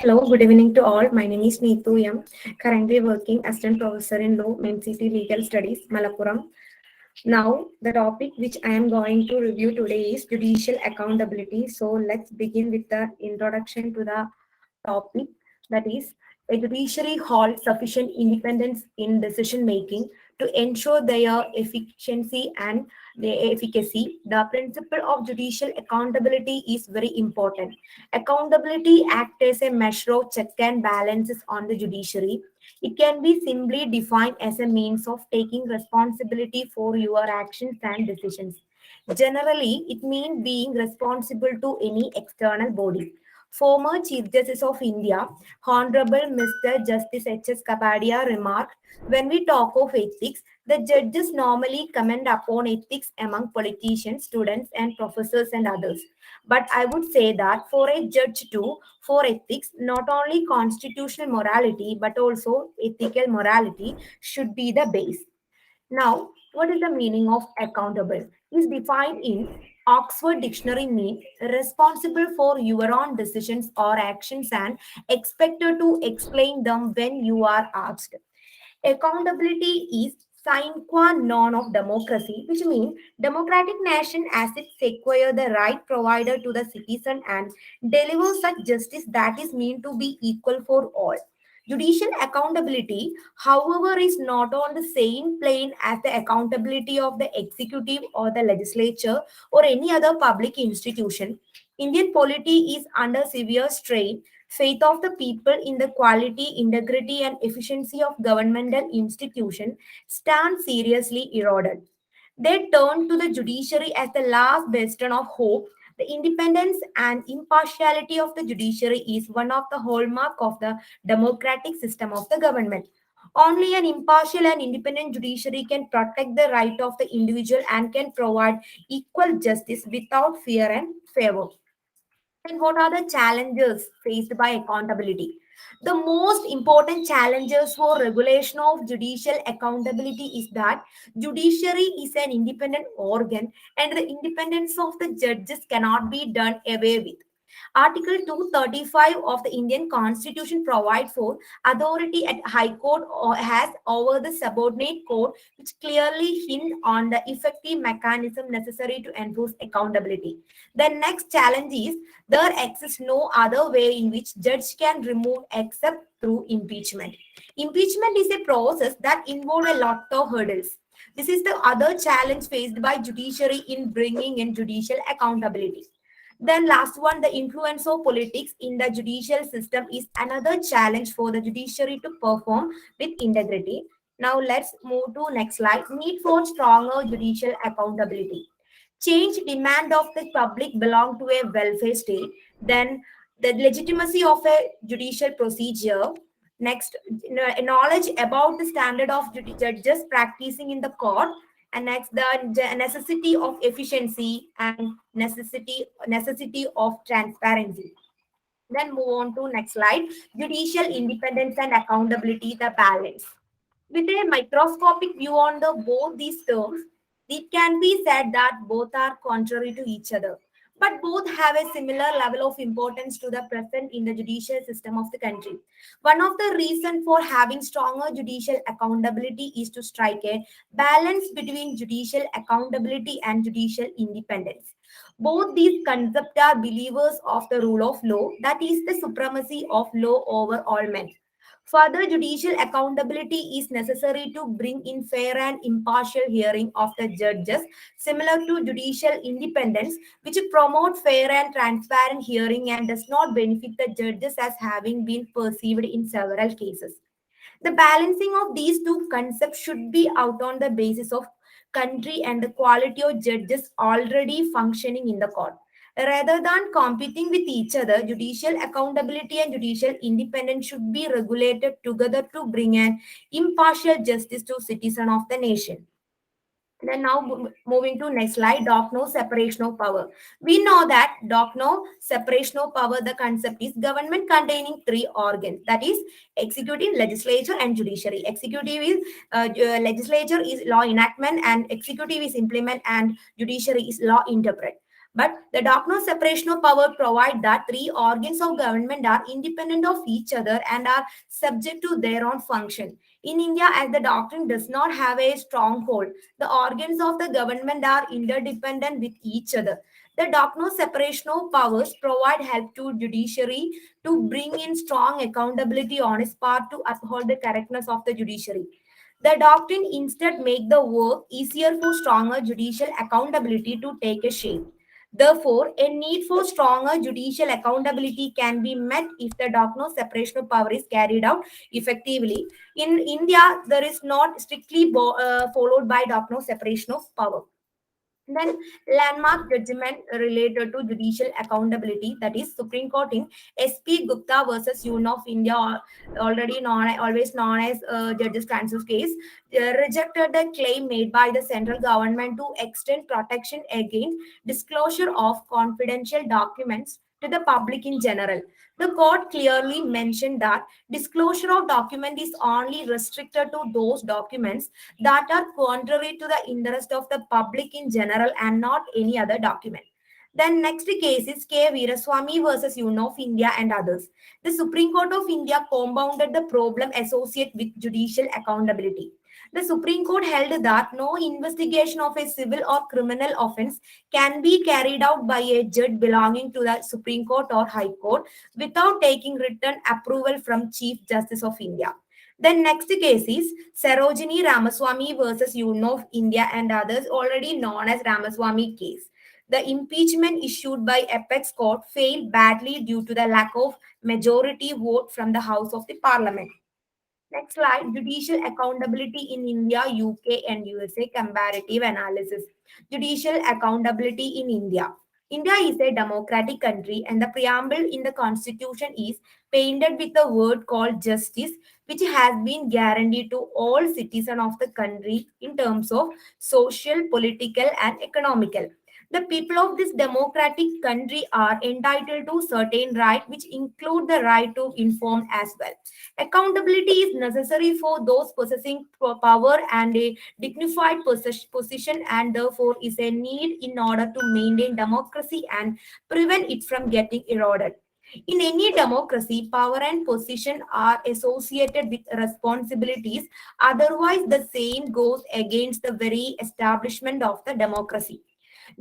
Hello, good evening to all. My name is Neethu M, currently working Assistant Professor in Law, Main City Legal Studies, Malappuram. Now, the topic which I am going to review today is judicial accountability. So, let's begin with the introduction to the topic, that is, a judiciary holds sufficient independence in decision making to ensure their efficiency and their efficacy. The principle of judicial accountability is very important. Accountability acts as a measure of check and balances on the judiciary. It can be simply defined as a means of taking responsibility for your actions and decisions. Generally, it means being responsible to any external body. Former Chief Justice of India, Honorable Mr. Justice H.S. Kapadia remarked, when we talk of ethics, the judges normally comment upon ethics among politicians, students, and professors and others. But I would say that for a judge too, for ethics, not only constitutional morality but also ethical morality should be the base. Now, what is the meaning of accountable? Is defined in Oxford Dictionary mean responsible for your own decisions or actions and expected to explain them when you are asked. Accountability is sine qua non of democracy, which means democratic nation as it acquire the right provided to the citizen and deliver such justice that is meant to be equal for all. Judicial accountability, however, is not on the same plane as the accountability of the executive or the legislature or any other public institution. Indian polity is under severe strain. Faith of the people in the quality, integrity, and efficiency of governmental institutions stands seriously eroded. They turn to the judiciary as the last bastion of hope. The independence and impartiality of the judiciary is one of the hallmark of the democratic system of the government. Only an impartial and independent judiciary can protect the right of the individual and can provide equal justice without fear and favor. And what are the challenges faced by accountability? The most important challenges for regulation of judicial accountability is that judiciary is an independent organ and the independence of the judges cannot be done away with. Article 235 of the Indian Constitution provides for authority at High Court or has over the subordinate court, which clearly hint on the effective mechanism necessary to enforce accountability. The next challenge is there exists no other way in which judge can remove except through impeachment. Impeachment is a process that involves a lot of hurdles. This is the other challenge faced by judiciary in bringing in judicial accountability. Then last one, the influence of politics in the judicial system is another challenge for the judiciary to perform with integrity. Now let's move to next slide. Need for stronger judicial accountability. Change demand of the public belong to a welfare state. Then the legitimacy of a judicial procedure. Next, knowledge about the standard of judges practicing in the court, and next the necessity of efficiency and necessity of transparency. Then move on to next slide. Judicial independence and accountability, the balance. With a microscopic view on the both these terms, it can be said that both are contrary to each other, but both have a similar level of importance to the present in the judicial system of the country. One of the reasons for having stronger judicial accountability is to strike a balance between judicial accountability and judicial independence. Both these concepts are believers of the rule of law, that is, the supremacy of law over all men. Further, judicial accountability is necessary to bring in fair and impartial hearing of the judges, similar to judicial independence, which promote fair and transparent hearing and does not benefit the judges as having been perceived in several cases. The balancing of these two concepts should be out on the basis of country and the quality of judges already functioning in the court. Rather than competing with each other, judicial accountability and judicial independence should be regulated together to bring an impartial justice to citizens of the nation. Then now moving to next slide, Docno separation of power. We know that Docno separation of power, the concept is government containing three organs, that is executive, legislature, and judiciary. Executive is legislature is law enactment, and executive is implement, and judiciary is law interpret. But the doctrine of separation of power provide that three organs of government are independent of each other and are subject to their own function. In India, as the doctrine does not have a stronghold, the organs of the government are interdependent with each other. The doctrine of separation of powers provide help to judiciary to bring in strong accountability on its part to uphold the correctness of the judiciary. The doctrine instead make the work easier for stronger judicial accountability to take a shape. Therefore, a need for stronger judicial accountability can be met if the doctrine of separation of power is carried out effectively. In India, there is not strictly followed by doctrine of separation of power. Then landmark judgment related to judicial accountability, that is Supreme Court in SP Gupta versus Union of India, always known as Judges Transfer case, rejected the claim made by the central government to extend protection against disclosure of confidential documents to the public in general. The court clearly mentioned that disclosure of document is only restricted to those documents that are contrary to the interest of the public in general and not any other document. Then next case is K. Veeraswamy versus Union of India and others. The Supreme Court of India compounded the problem associated with judicial accountability. The Supreme Court held that no investigation of a civil or criminal offense can be carried out by a judge belonging to the Supreme Court or High Court without taking written approval from Chief Justice of India. The next case is Sarojini Ramaswamy versus Union of India and others, already known as Ramaswamy case. The impeachment issued by Apex Court failed badly due to the lack of majority vote from the House of the Parliament. Next slide, judicial accountability in India, UK, and USA comparative analysis. Judicial accountability in India. India is a democratic country, and the preamble in the constitution is painted with a word called justice, which has been guaranteed to all citizens of the country in terms of social, political, and economical. The people of this democratic country are entitled to certain rights, which include the right to inform as well. Accountability is necessary for those possessing power and a dignified position, and therefore is a need in order to maintain democracy and prevent it from getting eroded. In any democracy, power and position are associated with responsibilities. Otherwise, the same goes against the very establishment of the democracy.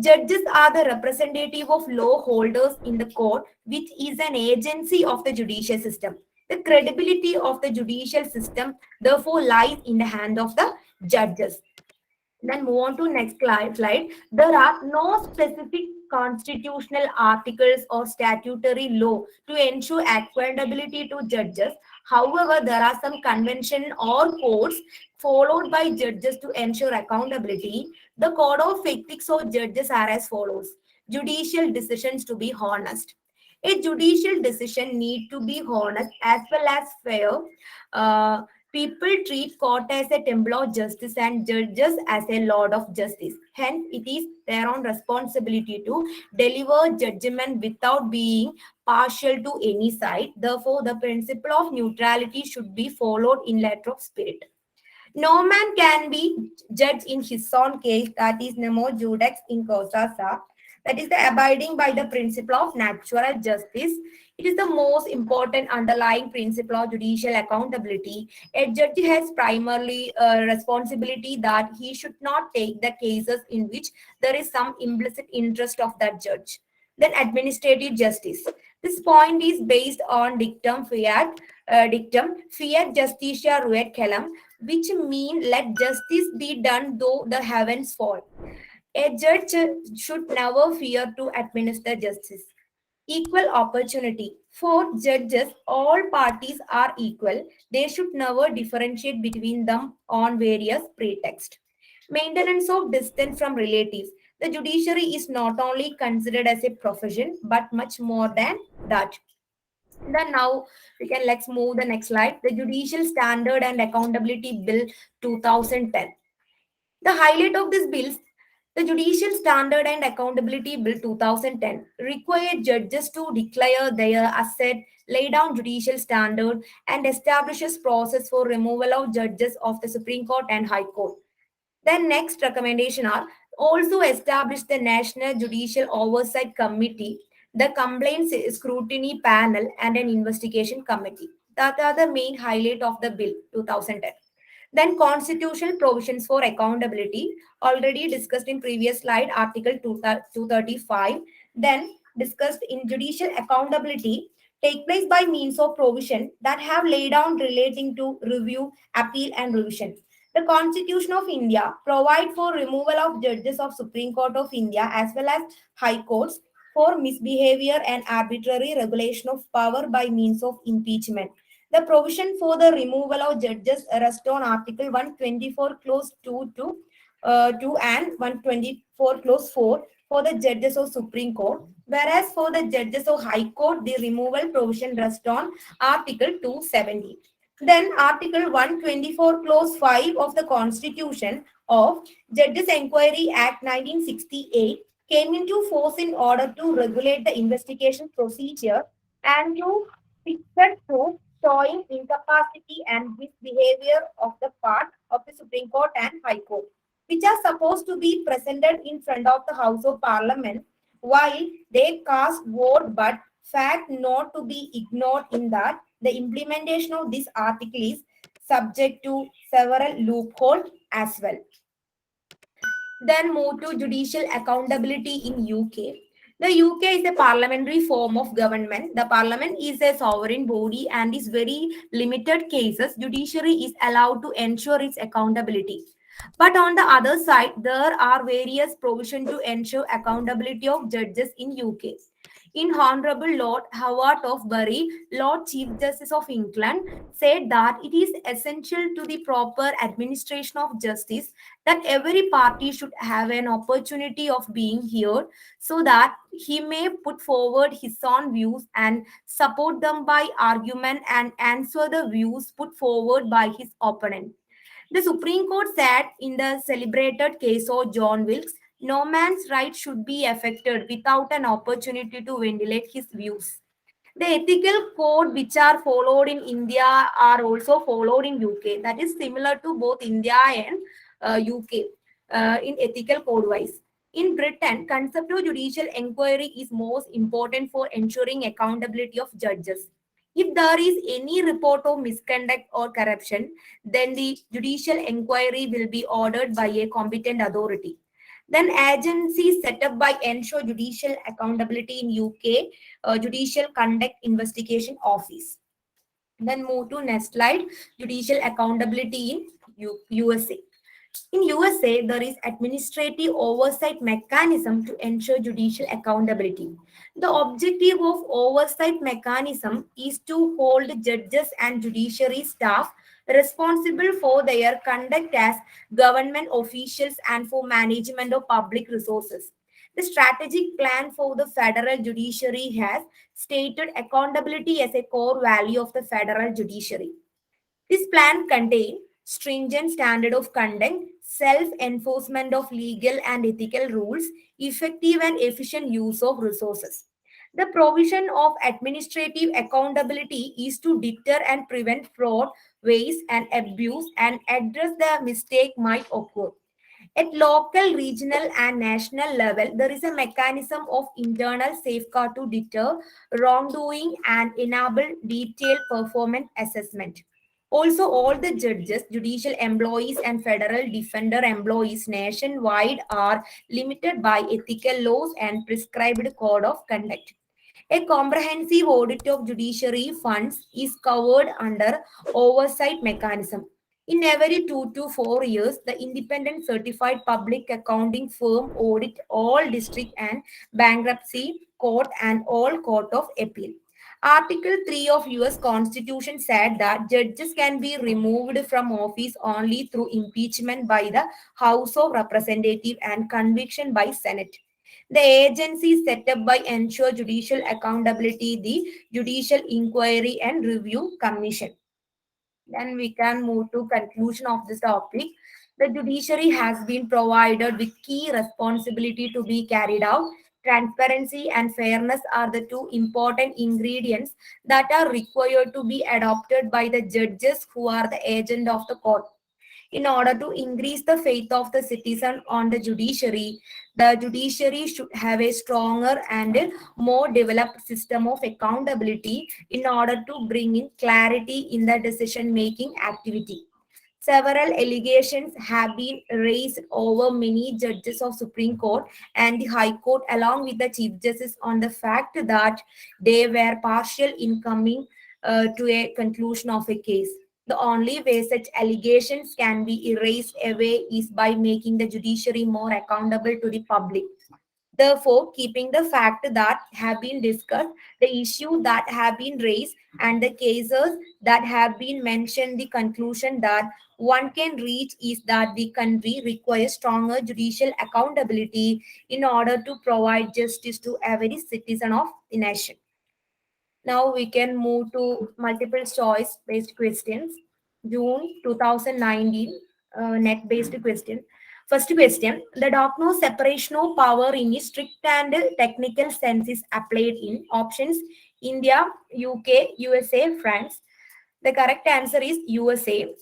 Judges are the representative of law holders in the court, which is an agency of the judicial system. The credibility of the judicial system, therefore, lies in the hand of the judges. Then move on to next slide. There are no specific constitutional articles or statutory law to ensure accountability to judges. However, there are some convention or codes followed by judges to ensure accountability. The code of ethics of judges are as follows. Judicial decisions to be honest. A judicial decision need to be honest as well as fair. Uh, People treat court as a temple of justice and judges as a lord of justice. Hence, it is their own responsibility to deliver judgment without being partial to any side. Therefore, the principle of neutrality should be followed in letter of spirit. No man can be judged in his own case, that is nemo judex in causa sa. That is the abiding by the principle of natural justice. It is the most important underlying principle of judicial accountability. A judge has primarily a responsibility that he should not take the cases in which there is some implicit interest of that judge. Then administrative justice. This point is based on dictum fiat justitia ruet caelum, which mean let justice be done though the heavens fall. A judge should never fear to administer justice. Equal opportunity. For judges, all parties are equal. They should never differentiate between them on various pretexts. Maintenance of distance from relatives. The judiciary is not only considered as a profession, but much more than that. Then now let's move the next slide. The Judicial Standard and Accountability Bill 2010. The highlight of this bill, the Judicial Standard and Accountability Bill 2010 required judges to declare their asset, lay down judicial standard, and establishes process for removal of judges of the Supreme Court and High Court. Then next recommendation are Also established the National Judicial Oversight Committee, the Complaints Scrutiny Panel, and an investigation committee. That are the main highlight of the bill 2010. Then constitutional provisions for accountability, already discussed in previous slide, Article 235. Then discussed in judicial accountability take place by means of provision that have laid down relating to review, appeal and revision. The Constitution of India provide for removal of judges of Supreme Court of India as well as High Courts for misbehavior and arbitrary regulation of power by means of impeachment. The provision for the removal of judges rest on Article 124 Clause 2 to 2 and 124 Clause 4 for the judges of Supreme Court, whereas for the judges of High Court, the removal provision rests on Article 270. Then Article 124 Clause 5 of the Constitution of Judges Enquiry Act 1968 came into force in order to regulate the investigation procedure and to fix proof showing incapacity and misbehavior of the part of the Supreme Court and High Court, which are supposed to be presented in front of the House of Parliament while they cast vote, but fact not to be ignored in that the implementation of this article is subject to several loopholes as well. Then move to judicial accountability in UK. The UK is a parliamentary form of government. The parliament is a sovereign body and is very limited cases. Judiciary is allowed to ensure its accountability. But on the other side, there are various provisions to ensure accountability of judges in UK. In Honorable Lord Howard of Bury, Lord Chief Justice of England, said that it is essential to the proper administration of justice that every party should have an opportunity of being heard so that he may put forward his own views and support them by argument and answer the views put forward by his opponent. The Supreme Court said in the celebrated case of John Wilkes, no man's right should be affected without an opportunity to ventilate his views. The ethical code which are followed in India are also followed in UK. That is similar to both India and UK in ethical code wise. In Britain, concept of judicial inquiry is most important for ensuring accountability of judges. If there is any report of misconduct or corruption, then the judicial inquiry will be ordered by a competent authority. Then agencies set up by ensure judicial accountability in UK, Judicial Conduct Investigation Office. Then move to next slide, judicial accountability in USA. In USA, there is administrative oversight mechanism to ensure judicial accountability. The objective of oversight mechanism is to hold judges and judiciary staff responsible for their conduct as government officials and for management of public resources. The strategic plan for the federal judiciary has stated accountability as a core value of the federal judiciary. This plan contains stringent standard of conduct, self-enforcement of legal and ethical rules, effective and efficient use of resources. The provision of administrative accountability is to deter and prevent fraud, waste, and abuse and address the mistake might occur. At local, regional, and national level, there is a mechanism of internal safeguard to deter wrongdoing and enable detailed performance assessment. Also, all the judges, judicial employees, and federal defender employees nationwide are limited by ethical laws and prescribed code of conduct. A comprehensive audit of judiciary funds is covered under oversight mechanism. In every 2 to 4 years, the independent certified public accounting firm audit all district and bankruptcy court and all court of appeal. Article 3 of US Constitution said that judges can be removed from office only through impeachment by the House of Representatives and conviction by Senate. The agency set up by ensure judicial accountability, the Judicial Inquiry and Review Commission. Then we can move to conclusion of this topic. The judiciary has been provided with key responsibility to be carried out. Transparency and fairness are the two important ingredients that are required to be adopted by the judges who are the agent of the court. In order to increase the faith of the citizen on the judiciary should have a stronger and more developed system of accountability in order to bring in clarity in the decision-making activity. Several allegations have been raised over many judges of Supreme Court and the High Court along with the Chief Justice on the fact that they were partial in coming to a conclusion of a case. The only way such allegations can be erased away is by making the judiciary more accountable to the public. Therefore, keeping the fact that have been discussed, the issue that have been raised, and the cases that have been mentioned, the conclusion that one can reach is that the country requires stronger judicial accountability in order to provide justice to every citizen of the nation. Now we can move to multiple choice based questions. June 2019, net based question. First question, the doctrine of separation of power in a strict and technical sense is applied in options India, UK, USA, France. The correct answer is USA.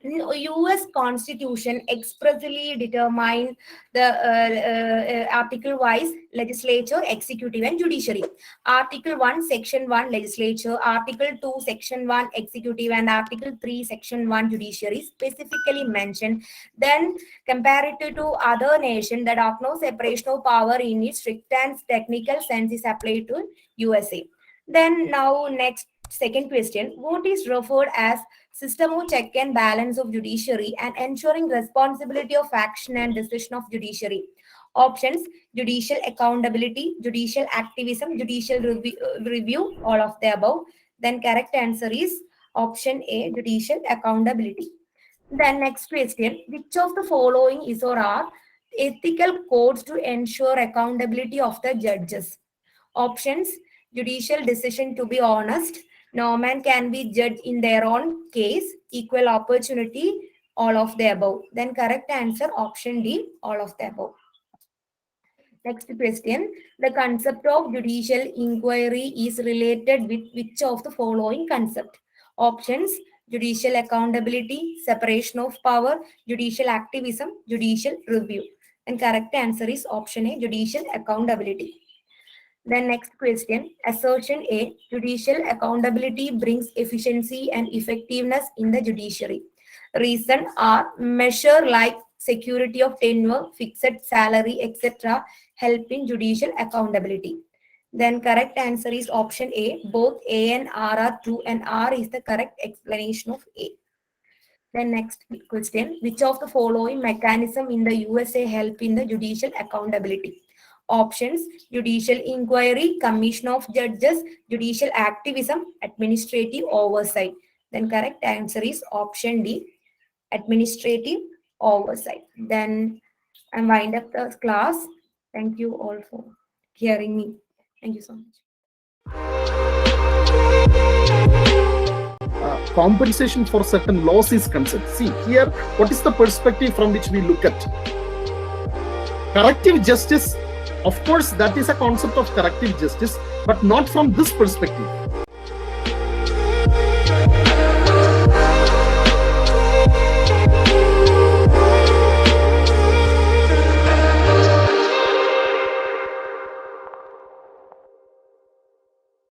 US Constitution expressly determined the article-wise legislature, executive, and judiciary. Article 1, Section 1, legislature. Article 2, Section 1, executive, and Article 3, Section 1, judiciary specifically mentioned. Then, comparative to other nations, the doctrine of separation of power in its strict and technical sense is applied to USA. Then, now next second question, what is referred as system of check and balance of judiciary and ensuring responsibility of action and decision of judiciary? Options, judicial accountability, judicial activism, judicial review, all of the above. Then correct answer is option A, judicial accountability. Then next question, which of the following is or are ethical codes to ensure accountability of the judges? Options, judicial decision to be honest, no man can be judged in their own case, equal opportunity, all of the above. Then correct answer option D, all of the above. Next question, the concept of judicial inquiry is related with which of the following concept? Options, judicial accountability, separation of power, judicial activism, judicial review. And correct answer is option A, judicial accountability. Then next question, assertion A, judicial accountability brings efficiency and effectiveness in the judiciary. Reason are measure like security of tenure, fixed salary, etc. help in judicial accountability. Then correct answer is option A, both A and R are true and R is the correct explanation of A. Then next question, which of the following mechanism in the USA help in the judicial accountability? Options, judicial inquiry, commission of judges, judicial activism, administrative oversight. Then correct answer is option D, administrative oversight. Then I wind up the class. Thank you all for hearing me. Thank you so much. Compensation for certain loss is concerned. See here, what is the perspective from which we look at? Corrective justice, of course, that is a concept of corrective justice, but not from this perspective.